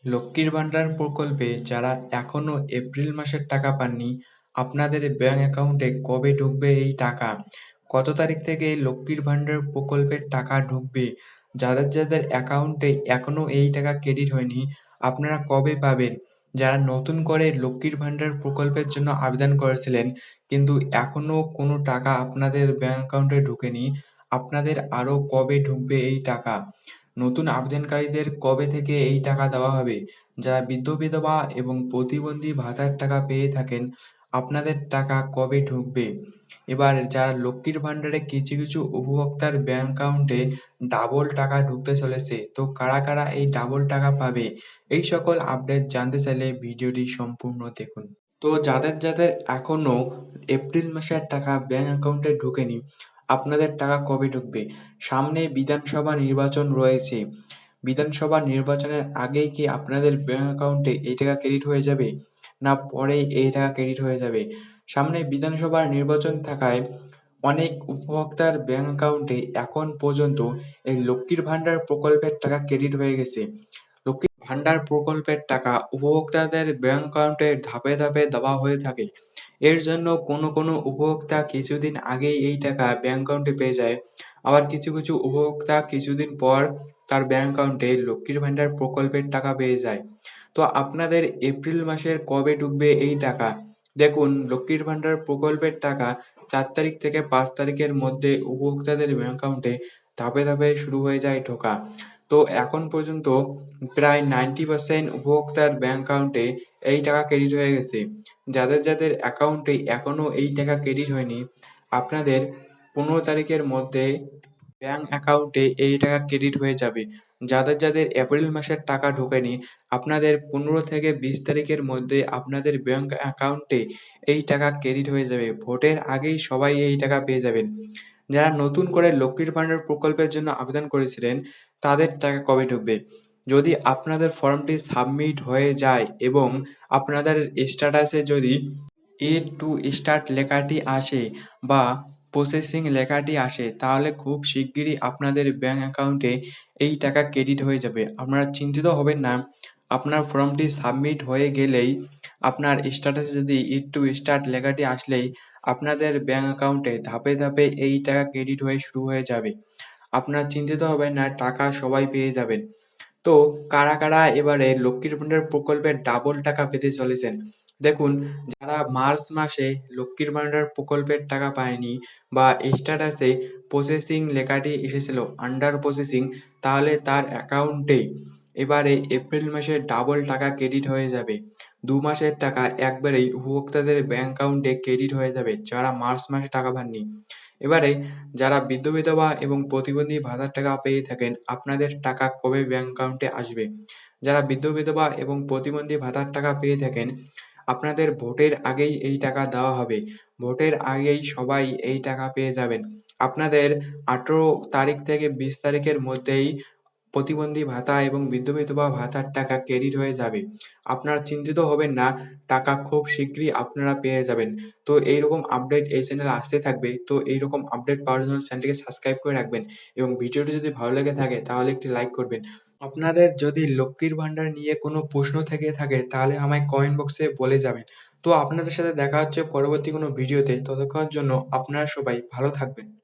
লক্ষ্মীর ভান্ডার প্রকল্পে যারা এখনো এপ্রিল মাসের টাকা পাননি, আপনাদের ব্যাংক অ্যাকাউন্টে কবে ঢুকবে এই টাকা? কত তারিখ থেকে এই লক্ষ্মীর ভান্ডার প্রকল্পের টাকা ঢুকবে? যাদের যাদের অ্যাকাউন্টে এখনো এই টাকা ক্রেডিট হয়নি, আপনারা কবে পাবেন? যারা নতুন করে লক্ষ্মীর ভান্ডার প্রকল্পের জন্য আবেদন করেছিলেন কিন্তু এখনো কোনো টাকা আপনাদের ব্যাংক অ্যাকাউন্টে ঢোকেনি, আপনাদের আরও কবে ঢুকবে এই টাকা? নতুন আবেদনকারীদের কবে থেকে এই টাকা দেওয়া হবে? যারা বৃদ্ধ-বিধবা এবং প্রতিবন্ধী ভাতার টাকা পেয়ে থাকেন, আপনাদের টাকা কবে ঢুকবে? এবার যারা লক্ষ্মীর ভান্ডারে কিছু কিছু উপভোক্তার ব্যাংক অ্যাকাউন্টে ডাবল টাকা ঢুকতে চলেছে, তো কারা কারা এই ডাবল টাকা পাবে? এই সকল আপডেট জানতে চাইলে ভিডিওটি সম্পূর্ণ দেখুন। তো যাদের যাদের এখনো এপ্রিল মাসের টাকা ব্যাংক অ্যাকাউন্টে ঢোকেনি, আপনাদের টাকা কবে ঢুকবে? সামনে বিধানসভা নির্বাচন রয়েছে। বিধানসভা নির্বাচনের আগেই কি আপনাদের ব্যাংক অ্যাকাউন্টে এই টাকা ক্রেডিট হয়ে যাবে? না পরে এই টাকা ক্রেডিট হয়ে যাবে? সামনে বিধানসভার নির্বাচন থাকায় অনেক উপভোক্তার ব্যাংক অ্যাকাউন্টে এখন পর্যন্ত এই লক্ষ্মীর ভান্ডার প্রকল্পের টাকা ক্রেডিট হয়ে গেছে। লক্ষ্মীর ভান্ডার প্রকল্পের টাকা উপভোক্তাদের ব্যাংক অ্যাকাউন্টে ধাপে ধাপে দেওয়া হয়ে থাকে। এর জন্য কোনো কোনো উপভোক্তা কিছুদিন আগেই এই টাকা ব্যাংক অ্যাকাউন্টে পেয়ে যায়, আবার কিছু কিছু উপভোক্তা কিছুদিন পর তার ব্যাংক অ্যাকাউন্টে লক্ষ্মীর ভান্ডার প্রকল্পের টাকা পেয়ে যায়। তো আপনাদের এপ্রিল মাসের কবে ঢুকবে এই টাকা? দেখুন, লক্ষ্মীর ভান্ডার প্রকল্পের টাকা ৪ তারিখ থেকে ৫ তারিখের মধ্যে উপভোক্তাদের ব্যাংক অ্যাকাউন্টে ধাপে ধাপে শুরু হয়ে যায় ঢোকা। তো এখন পর্যন্ত প্রায় 90% উপভোক্তার ব্যাংক অ্যাকাউন্টে এই টাকা ক্রেডিট হয়ে গেছে। যাদের যাদের অ্যাকাউন্টে এখনো এই টাকা ক্রেডিট হয়নি, আপনাদের ১৫ তারিখের মধ্যে ব্যাংক অ্যাকাউন্টে এই টাকা ক্রেডিট হয়ে যাবে। যাদের যাদের এপ্রিল মাসের টাকা ঢোকেনি, আপনাদের ১৫ থেকে ২০ তারিখের মধ্যে আপনাদের ব্যাংক অ্যাকাউন্টে এই টাকা ক্রেডিট হয়ে যাবে। ভোটের আগেই সবাই এই টাকা পেয়ে যাবেন। যারা নতুন করে লক্ষ্মীর ভান্ডার প্রকল্পের জন্য আবেদন করেছিলেন, তাদের টাকা কবে ঢুকবে? যদি আপনাদের ফর্মটি সাবমিট হয়ে যায় এবং আপনাদের স্ট্যাটাসে যদি yet to start লেখাটি আসে বা প্রসেসিং লেখাটি আসে, তাহলে খুব শিগগিরই আপনাদের ব্যাংক অ্যাকাউন্টে এই টাকা ক্রেডিট হয়ে যাবে। আপনারা চিন্তিত হবেন না। আপনার ফর্মটি সাবমিট হয়ে গেলেই আপনার স্ট্যাটাসে যদি yet to start লেখাটি আসলেই আপনাদের ব্যাংক অ্যাকাউন্টে ধাপে ধাপে এই টাকা ক্রেডিট হয়ে শুরু হয়ে যাবে। আপনারা চিন্তিত হবেন না, টাকা সবাই পেয়ে যাবেন। তো কারা কারা এবারে লক্ষ্মীর ভান্ডার প্রকল্পের ডাবল টাকা পেতে চলেছেন? দেখুন, যারা মার্চ মাসে লক্ষ্মীর ভান্ডার প্রকল্পের টাকা পায়নি বা স্ট্যাটাসে প্রসেসিং লেখাটি এসেছিল আন্ডার প্রসেসিং, তাহলে তার অ্যাকাউন্টে এবারে এপ্রিল মাসে ডাবল টাকা ক্রেডিট হয়ে যাবে। ২ মাসের টাকা একবারেই উপভোক্তাদের ব্যাংক অ্যাকাউন্টে ক্রেডিট হয়ে যাবে যারা মার্চ মাসে টাকা পাননি। এবারে যারা বৃদ্ধ-বিধবা এবং প্রতিবন্ধী ভাতার টাকা পেয়ে থাকেন, আপনাদের টাকা কবে ব্যাংক অ্যাকাউন্টে আসবে? যারা বৃদ্ধ-বিধবা এবং প্রতিবন্ধী ভাতার টাকা পেয়ে থাকেন, আপনাদের ভোটের আগেই এই টাকা দেওয়া হবে। ভোটের আগেই সবাই এই টাকা পেয়ে যাবেন। আপনাদের ১৮ তারিখ থেকে ২০ তারিখের মধ্যেই প্রতিবন্ধী ভাতা এবং বৃদ্ধ-বিধবা ভাতার টাকা ক্রেডিট হয়ে যাবে। আপনারা চিন্তিত হবেন না, টাকা খুব শিগগিরই আপনারা পেয়ে যাবেন। তো এইরকম আপডেট এই চ্যানেলে আসতে থাকবে। তো এইরকম আপডেট পাওয়ার জন্য চ্যানেলটিকে সাবস্ক্রাইব করে রাখবেন এবং ভিডিওটি যদি ভালো লেগে থাকে তাহলে একটি লাইক করবেন। আপনাদের যদি লক্ষ্মীর ভান্ডার নিয়ে কোনো প্রশ্ন থেকে থাকে তাহলে আমায় কমেন্ট বক্সে বলে যাবেন। তো আপনাদের সাথে দেখা হচ্ছে পরবর্তী কোনো ভিডিওতে। ততক্ষণের জন্য আপনারা সবাই ভালো থাকবেন।